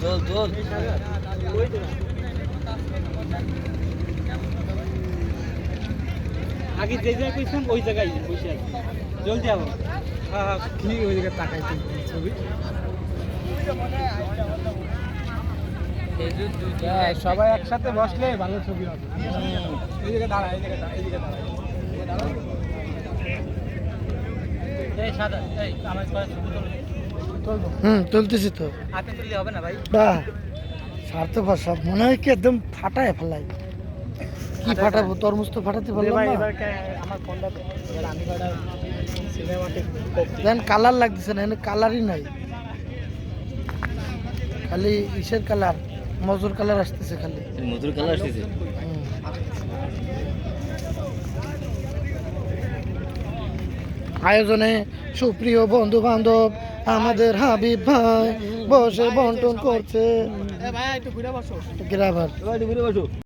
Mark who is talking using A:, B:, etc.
A: চল
B: আগে যে জায়গায় কইছিলাম ওই জায়গায় বসে আছি জলদি আবো
A: হ্যাঁ কি ওই দিকে তাকাই ছবি সবাই একসাথে বসলে ভালো ছবি হবে এই দিকে দাঁড়া
B: এই সাদা এই আমার ছবি তুলবো
C: তুলতেছি তো
B: হাতে তুললে হবে না ভাই
C: বাহ স্বার্থপর সব মনে হয় কি একদম ফাটায় ফেলাই কি ফাটাবো তরমুজ তো ফাটাতে পারলাম না
B: আমার ফোনটা এবার আমি কটা সিনেমাতে
C: দেন কালার লাগতেছে না এখানে কালারই নাই খালি ইসের কালার মজুর কালার আসতেছে খালি
A: মধুর কালার আসতেছে
C: আয়োজনে সুপ্রিয় বন্ধু বান্ধব আমাদের হাবিব ভাই বসে বন্টন করছে
B: ভাই একটু ঘুরে বসো
C: গ্রাভার
A: ঘুরে বসো